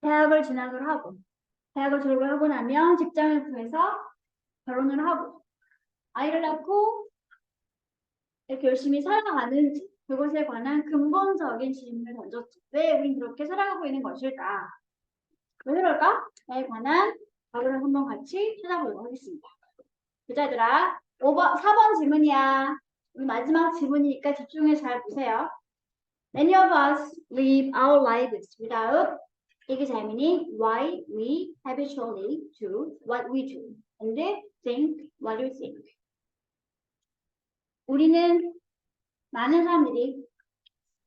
대학을 진학을 하고, 대학을 졸업을 하고 나면 직장을 구해서 결혼을 하고, 아이를 낳고, 이렇게 열심히 살아가는지, 그것에 관한 근본적인 질문을 던졌죠. 왜 우린 그렇게 살아가고 있는 것일까? 왜 그럴까?에 관한 답을 한번 같이 찾아보도록 하겠습니다. 여자들아, 4번 질문이야. 마지막 질문이니까 집중해 잘 보세요. Many of us live our lives without examining why we habitually do what we do and think what we think. 우리는 많은 사람들이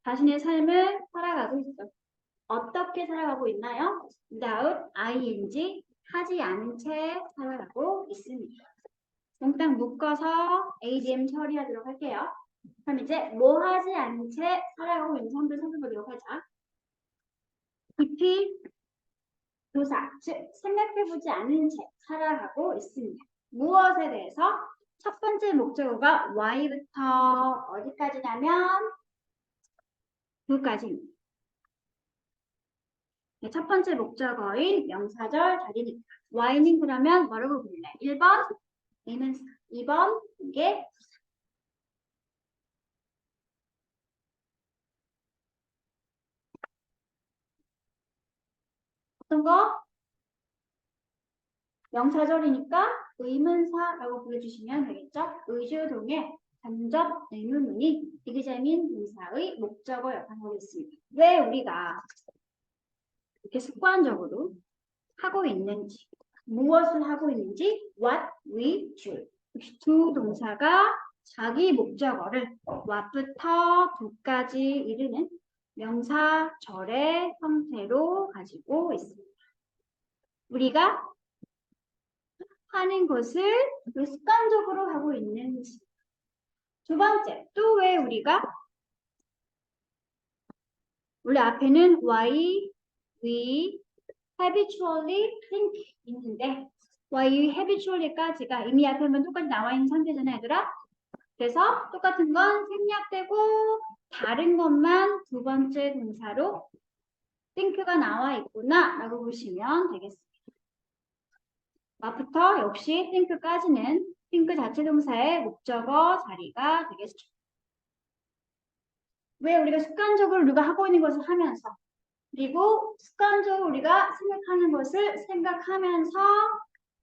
자신의 삶을 살아가고 있어. 어떻게 살아가고 있나요? without ing 하지 않은 채 살아가고 있습니다. 몽땅 묶어서 ADM 처리하도록 할게요. 그럼 이제 뭐 하지 않은 채 살아가고 있는 사람들 살펴보도록 하자. 깊이 조사, 즉 생각해보지 않은 채 살아가고 있습니다. 무엇에 대해서? 첫 번째 목적어가 why부터 어디까지냐면 9까지입니다. 첫 번째 목적어인 명사절 자리니까 why는 그러면 뭐라고 부를래? 1번 A는 2번 이게 어떤 거? 명사절이니까 의문사라고 불러주시면 되겠죠? 의주동의 간접 의문문이 디귿자민 동사의 목적어 역할을 하고 있습니다. 왜 우리가 이렇게 습관적으로 하고 있는지, 무엇을 하고 있는지, what we do. 두 동사가 자기 목적어를 what부터 do까지 이르는 명사절의 형태로 가지고 있습니다. 우리가 하는 것을 왜 습관적으로 하고 있는지. 두 번째, 또 왜 우리가 원래 앞에는 why we habitually think 있는데 why we habitually까지가 이미 앞에 한번 똑같이 나와 있는 상태잖아요, 얘들아. 그래서 똑같은 건 생략되고 다른 것만 두 번째 동사로 think가 나와 있구나 라고 보시면 되겠습니다. 앞부터 역시 think까지는 think 자체 동사의 목적어 자리가 되겠죠. 왜 우리가 습관적으로 우리가 하고 있는 것을 하면서 그리고 습관적으로 우리가 생각하는 것을 생각하면서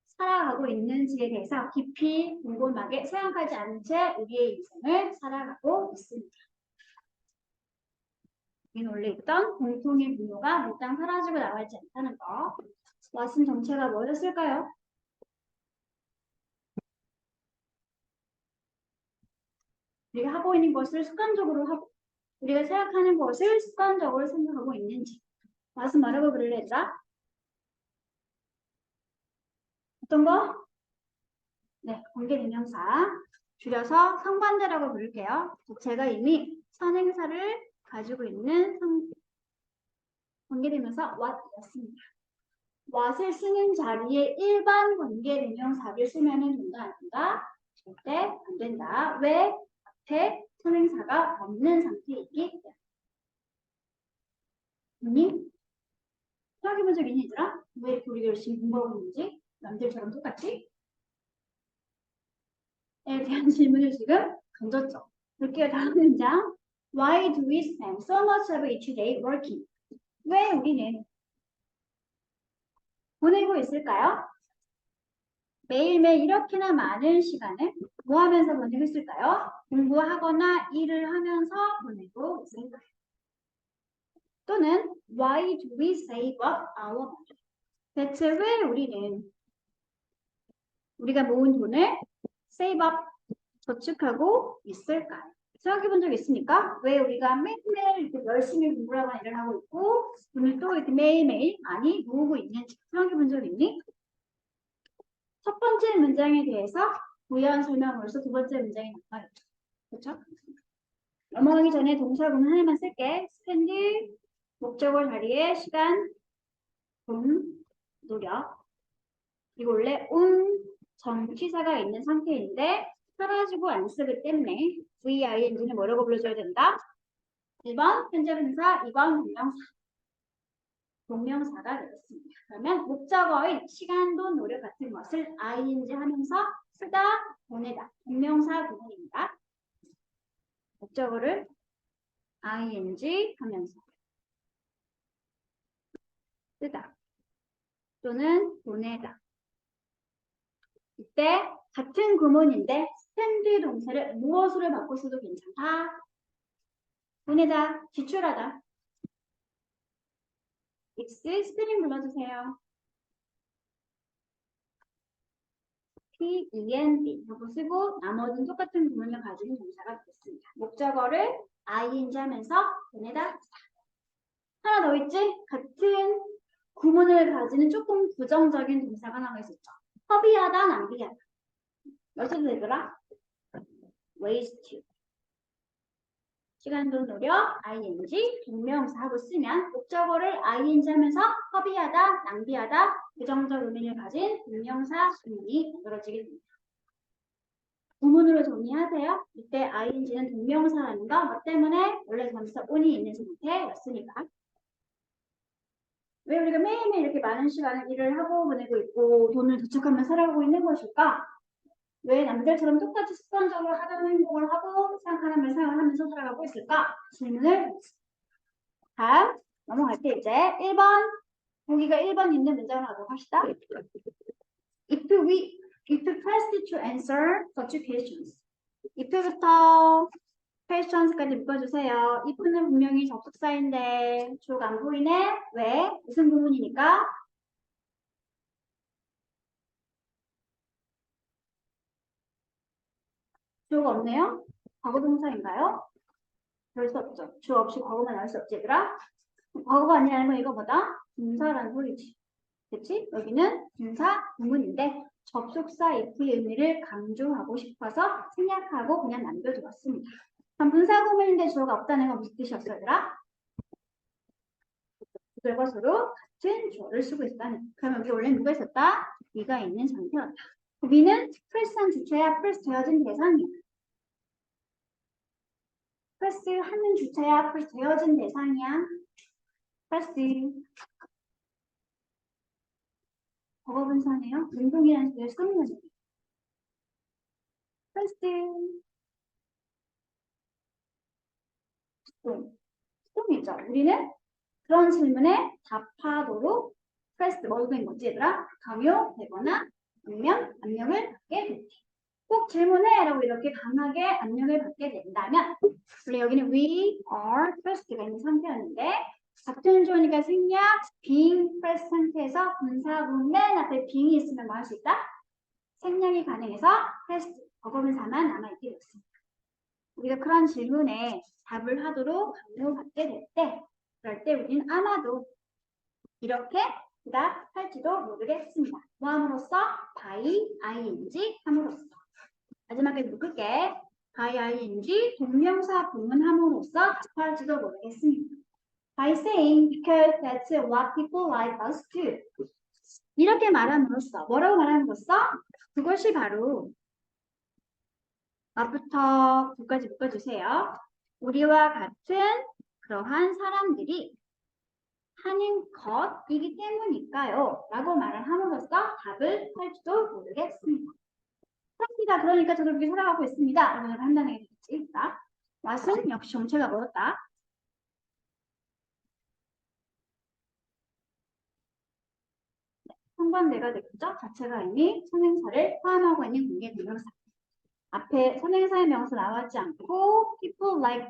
살아가고 있는지에 대해서 깊이 곰곰하게 생각하지 않은 채 우리의 인생을 살아가고 있습니다. 이 원래 있던 공통의 분모가 일단 사라지고 나가지 않다는 거. 왓슨 정체가 뭐였을까요? 우리가 하고 있는 것을 습관적으로 하고 우리가 생각하는 것을 습관적으로 생각하고 있는지 왓슨 뭐라고 부를래자? 어떤 거? 네, 관계대명사 줄여서 상반대라고 부를게요. 제가 이미 선행사를 가지고 있는 관계대명사 what였습니다. what을 쓰는 자리에 일반 관계대명사를 쓰면은 된다 안 된다? 절대 안 된다. 왜? 앞에 선행사가 없는 상태이기 때문에. 생각해본 적 있니 얘들아? 왜 이렇게 우리가 열심히 공부하고 있는지? 남들처럼 똑같이? 에 대한 질문을 지금 던졌죠. 볼게요. 다음 문장. Why do we spend so much of each day working? 왜 우리는 보내고 있을까요? 매일매일 이렇게나 많은 시간을 뭐 하면서 보내고 있을까요? 공부하거나 일을 하면서 보내고 있을까요? 또는 Why do we save up our money? 대체 왜 우리는 우리가 모은 돈을 save up, 저축하고 있을까요? 생각해 본 적 있습니까? 왜 우리가 매일매일 이렇게 열심히 공부를 하거나 일을 하고 있고 돈을 또 이렇게 매일매일 많이 모으고 있는지 생각해 본 적 있니? 첫 번째 문장에 대해서 부연 설명으로서 두 번째 문장이 나와있죠. 그렇죠? 넘어가기 전에 동사구문 하나만 쓸게. 스펜드, 목적어 자리에 시간, 돈, 노력. 그리고 원래 정치사가 있는 상태인데 사라지고 안 쓰기 때문에 VING는 뭐라고 불러줘야 된다? 1번 현재 분사, 2번 분명사. 동명사가 되겠습니다. 그러면 목적어인 시간, 돈, 노력 같은 것을 ing 하면서 쓰다, 보내다. 동명사 구문입니다. 목적어를 ing 하면서 쓰다 또는 보내다. 이때 같은 구문인데 스탠드 동사를 무엇으로 바꿔서도 괜찮다. 보내다, 지출하다. X 스페링 불러주세요. P-E-N-D 하고 쓰고 나머지는 똑같은 구문을 가지는 동사가 되겠습니다. 목적어를 ing 하면서 보내다. 하나 더 있지? 같은 구문을 가지는 조금 부정적인 동사가 나와 있었죠. 허비하다, 낭비하다. 몇으로 되더라? waste. 시간, 돈, 노력, ing, 동명사하고 쓰면 목적어를 ing 하면서 허비하다, 낭비하다, 부정적 의미를 가진 동명사 구문이 만들어지게 됩니다. 구문으로 정리하세요. 이때 ing는 동명사라는 거 뭐 때문에 원래 전치사 on이 있는 상태였으니까. 왜 우리가 매일매일 이렇게 많은 시간을 일을 하고 보내고 있고 돈을 저축하며 살아가고 있는 것일까? 왜 남들처럼 똑같이 습관적으로 하던 행동을 하고 생각하며 생활하면서 살아가고 있을까? 질문을 다음 넘어갈게요. 이제 1번 보기가 1번 있는 문장을 하도록 합시다. If pressed to answer such questions. if부터 questions까지 묶어주세요. if는 분명히 접속사인데 주어가 안 보이네. 왜? 무슨 부분이니까? 주어가 없네요. 과거동사인가요? 그럴 수 없죠. 주어 없이 과거만 나올 수 없지, 얘들아? 과거가 아니라는 건 이거보다 분사라는 소리지. 그치? 여기는 분사 구문인데 접속사 if의 의미를 강조하고 싶어서 생략하고 그냥 남겨두었습니다. 그럼 분사 구문인데 주어가 없다는 건 무슨 뜻이었어, 얘들아? 그들과 서로 같은 주어를 쓰고 있다는. 그럼 여기 원래 누가 있었다? 위가 있는 상태였다. 위는 프레스한 주체야, 프레스 되어진 대상이야. 프레스 하는 주체야, 프레스 되어진 대상이야. 프레스. 버거 분사네요. 운동이라는 소리를 쓰는 거죠. 프레스. 스톰이죠. 우리는 그런 질문에 답하도록 프레스 뭐로 된 거지, 얘들아? 강요되거나 아니면 압력을 받게 될 때. 꼭 질문해 라고 이렇게 강하게 압력을 받게 된다면 원래 여기는 we are pressed가 있는 상태였는데 같은 주어니까 생략 being pressed 상태에서 분사구 맨 앞에 being이 있으면 뭐 할 수 있다? 생략이 가능해서 pressed 버거분사만 남아있게 됐습니다. 우리가 그런 질문에 답을 하도록 강요받게 될 때 그럴 때 우리는 아마도 이렇게 대답할지도 모르겠습니다. 뭐 함으로써? by ing 함으로써. 마지막에 묶을게. by ing 동명사 부문함으로써 답할지도 모르겠습니다. By saying because that's what people like us do. 이렇게 말함으로써 뭐라고 말함으로써 그것이 바로 앞부터 9까지 묶어주세요. 우리와 같은 그러한 사람들이 하는 것이기 때문일까요? 라고 말을 함으로써 답을 할지도 모르겠습니다. 그렇습니다. 그러니까 저도 그렇게 살아가고 있습니다. 라고 판단하게 되겠지. 자, 왓은 역시 정체가 뭐였다? 상관대가 되겠죠? 자체가 이미 선행사를 포함하고 있는 공개 동명사. 앞에 선행사의 명사 나왔지 않고 people like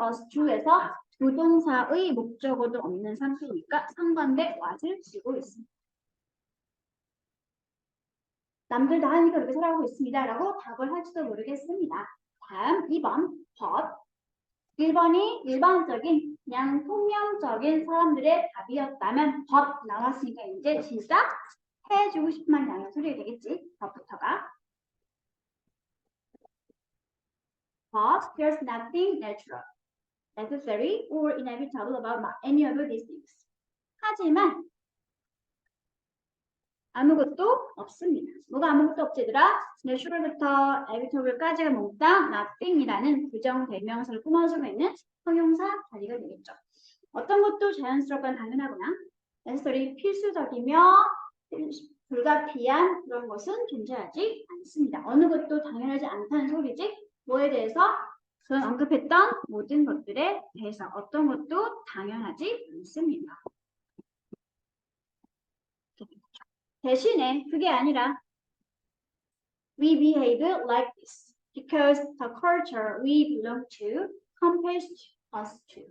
us do에서 부동사의 목적어도 없는 상태니까 상관대 what을 쓰고 있습니다. 남들 다 하니까 이렇게 살아가고 있습니다. 라고 답을 할지도 모르겠습니다. 다음 2번 but 1번이 일반적인 그냥 통념적인 사람들의 답이었다면 but 나왔으니까 이제 진짜 해주고 싶은 말이 나는 소리가 되겠지. but부터가 but there's nothing natural, necessary, or inevitable about any of these things. 하지만 아무것도 없습니다. 뭐가 아무것도 없지, 얘들아? natural부터 inevitable까지가 몽땅 nothing이라는 부정대명사를 꾸며주고 있는 형용사 자리가 되겠죠. 어떤 것도 자연스럽거나 당연하거나 necessary 필수적이며 불가피한 그런 것은 존재하지 않습니다. 어느 것도 당연하지 않다는 소리지 뭐에 대해서 전 언급했던 모든 것들에 대해서 어떤 것도 당연하지 않습니다. 대신에 그게 아니라 we behave like this because the culture we belong to compels us to.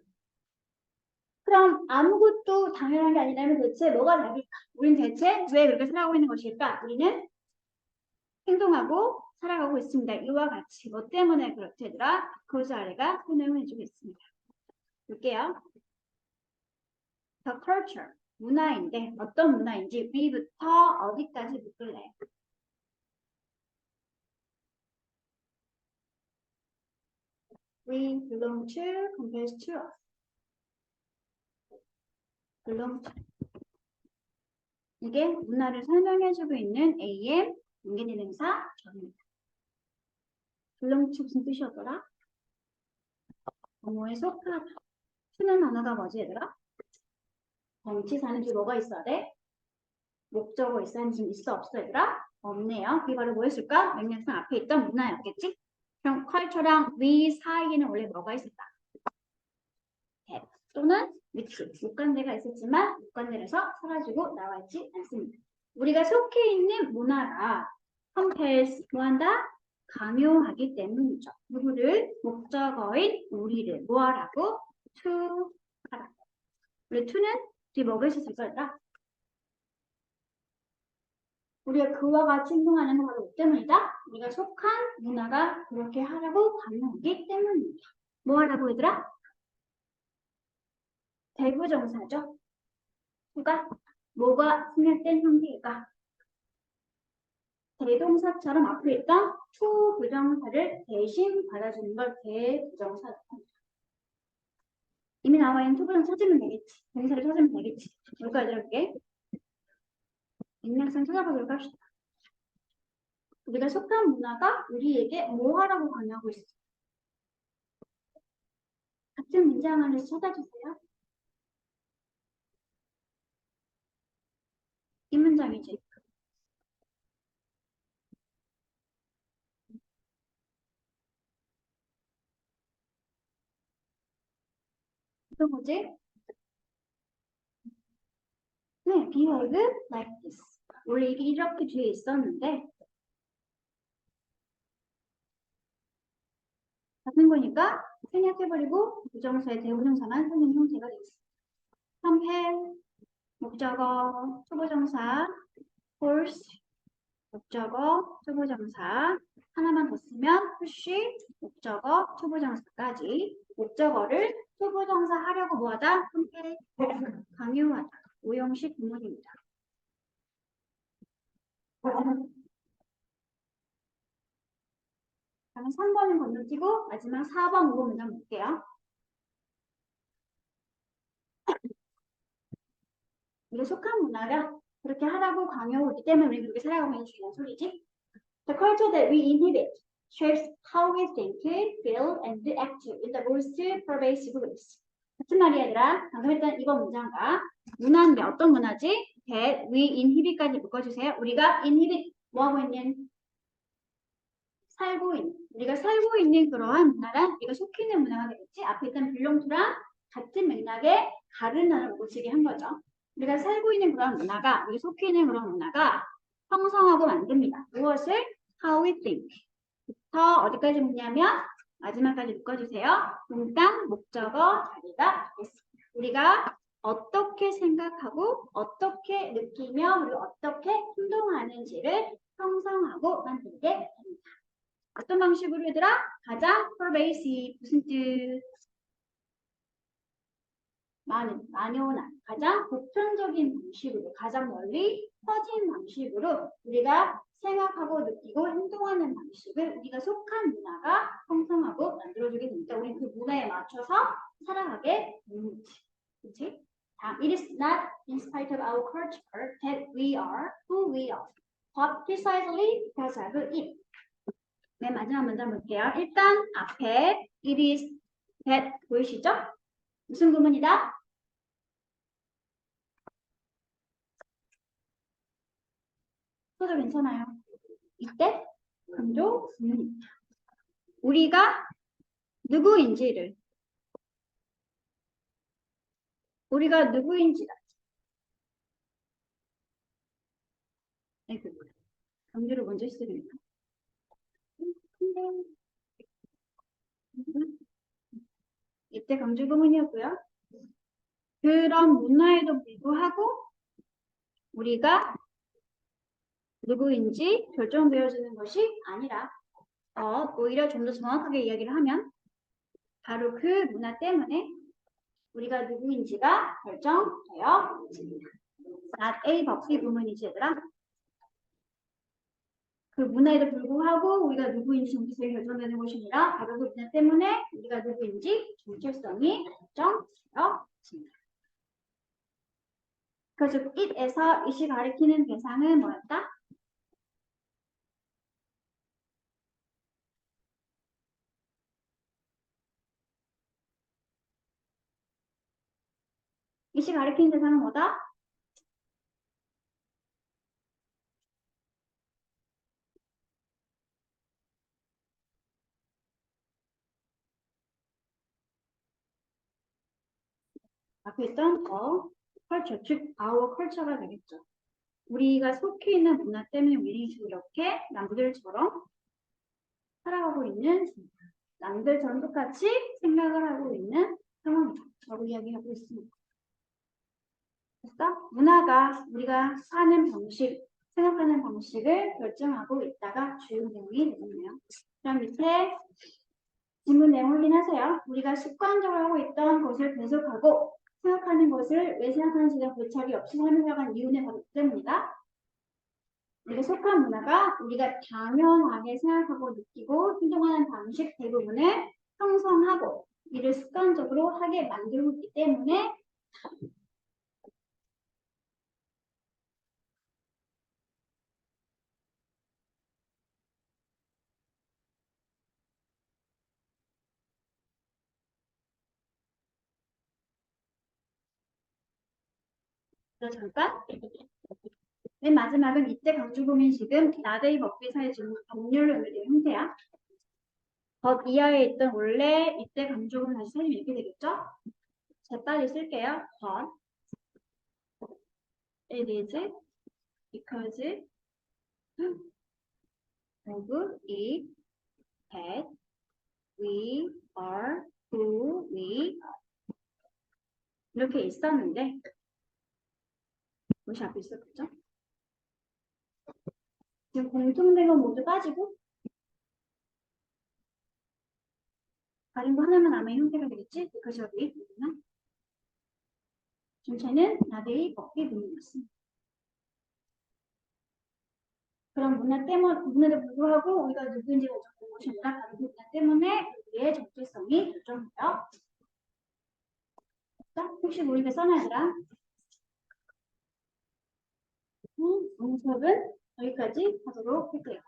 그럼 아무것도 당연한 게 아니라면 대체 뭐가 다를까? 우린 대체 왜 그렇게 살아가고 있는 것일까? 우리는 행동하고 살아가고 있습니다. 이와 같이 뭐 때문에 그렇대더라? because 아래가 설명을 해주겠습니다. 볼게요. The culture, 문화인데 어떤 문화인지 we부터 어디까지 묶을래요? We belong to compares to us. belong to. 이게 문화를 설명해주고 있는 AM 연계대명사 접니다. belong to 무슨 뜻이었더라? 뭐에 속하다. 쓰는 단어가 뭐지 얘들아? 정치사는 뒤에 뭐가 있어야 돼? 목적어 있어야 하는 있어 없어 얘들아? 없네요. 그게 바로 뭐였을까? 명령상 앞에 있던 문화였겠지? 그럼 culture랑 we 사이에는 원래 뭐가 있었다? 대 또는 which 목관대가 있었지만 목관대에서 사라지고 나와있지 않습니다. 우리가 속해 있는 문화가 compels 뭐한다? 강요하기 때문이죠. 누구를? 목적어인 우리를 뭐하라고? to 하라고. 우리 to는 뒤에 뭐가 있었을까? 우리가 그와 같이 행동하는 건 바로 뭐 때문이다? 우리가 속한 문화가 그렇게 하라고 강요하기 때문입니다. 뭐 하라고 얘들아? 대부정사죠. 그가 뭐가 생략된 형태일까? 대동사처럼 앞에 있던 to 부정사를 대신 받아주는 걸 대부정사라고 합니다. 이미 나와 있는 to 부정사 찾으면 되겠지. 동사를 찾으면 되겠지. 뭘까 이렇게 인명상 찾아보도록 합시다. 우리가 속한 문화가 우리에게 뭐 하라고 강요하고 있어? 같은 문장 안에서 찾아주세요. 이 문장이지. 또 뭐지? 네, behave like this. 원래 이게 이렇게 뒤에 있었는데 같은 거니까 생략해버리고 부정사의 대부정사만 쓰는 형태가 되겠습니다. 3회 목적어 초보정사 force 목적어 초보정사 하나만 더 쓰면 push 목적어 초보정사까지 목적어를 초보정사 하려고 뭐하다? 선택 강요하다. 오형식 구문입니다. 그러면 3번은 건너뛰고 마지막 4번, 5번 문장 볼게요. 우리 속한 문화가 그렇게 하라고 강요하기 때문에 우리 그렇게 살아가고 있는 중이란 소리지. The culture that we inhabit shapes how we think, feel, and act in the most pervasive ways. 같은 말이 얘들아. 방금 했던 이번 문장과 문화인데 어떤 문화지? that we inhabit까지 묶어주세요. 우리가 inhabit 뭐하고 있는? 살고 있는. 우리가 살고 있는 그러한 문화란 우리가 속해 있는 문화가 되겠지. 앞에 있던 belong to랑 같은 맥락에 다른 단어를 붙이게 한 거죠. 우리가 살고 있는 그런 문화가, 우리 속해 있는 그런 문화가 형성하고 만듭니다. 무엇을? How we think. 부터 어디까지 묻냐면 마지막까지 묶어주세요. 문장, 목적어, 자리가 됐습니다. 우리가 어떻게 생각하고 어떻게 느끼며 우리가 어떻게 행동하는지를 형성하고 만들게 됩니다. 어떤 방식으로 얘들아? 가장 pervasive 무슨 뜻? 많이오나 가장 보편적인 방식으로 가장 멀리 퍼진 방식으로 우리가 생각하고 느끼고 행동하는 방식을 우리가 속한 문화가 형성하고 만들어주게 됩니다. 우리 그 문화에 맞춰서 살아가게 되는 거지. 그치? It is not in spite of our culture that we are who we are, but precisely because of it. 맨 마지막 문장 볼게요. 일단 앞에 it is that 보이시죠? 무슨 구문이다? 써도 괜찮아요. 이때 강조 구문입니다. 우리가 누구인지를 강조를 먼저 했어야 됩니다. 이때 강조 구문이었고요. 그런 문화에도 불구하고 우리가 누구인지 결정되어지는 것이 아니라 오히려 좀 더 정확하게 이야기를 하면 바로 그 문화 때문에 우리가 누구인지가 결정되어집니다. not A but B 부문이지 얘들아. 그 문화에도 불구하고 우리가 누구인지 정체성이 결정되는 것이 아니라 바로 그 문화 때문에 우리가 누구인지 정체성이 결정되어집니다. 그래서 it에서 it이 가리키는 대상은 뭐였다? it이 가리키는 대상은 뭐다? 앞에 있던 컬처, 즉 our culture가 되겠죠. 우리가 속해 있는 문화 때문에 우리 이렇게 남들처럼 살아가고 있는 남들처럼 똑같이 생각을 하고 있는 상황이죠. 라고 이야기하고 있습니다. 그래서 문화가 우리가 사는 방식, 생각하는 방식을 결정하고 있다가 주요 내용이 되겠네요. 그럼 밑에 질문 내용 확인하세요. 우리가 습관적으로 하고 있던 것을 계속하고 생각하는 것을 왜 생각하는지에 고찰이 없이 설명해간 이유는 바로 때문이다. 우리가 속한 문화가 우리가 당연하게 생각하고 느끼고 행동하는 방식 대부분을 형성하고 이를 습관적으로 하게 만들고 있기 때문에 잠깐 맨 마지막은 이때 강조구민 지금 나데이 법비 사이 법률로 연결된 형태야. 법 이하에 있던 원래 이때 강조구민 다시 살리면 이렇게 되겠죠? 자, 빨리 쓸게요. 법 it is because of it that we are who we are. 이렇게 있었는데 무엇이 앞에 있었죠? 지금 공통된 건 모두 빠지고 다른 거 하나만 남은 형태가 되겠지? because of it 부분은 전체는 나데이 법비 부분이었습니다. 그런 문화에도 불구하고 우리가 누구인지 결정되는 것이 아니라 다른 문화 때문에 우리의 정체성이 결정돼요. 혹시 모르게 써놔야더라. 오늘 수업은 여기까지 하도록 할게요.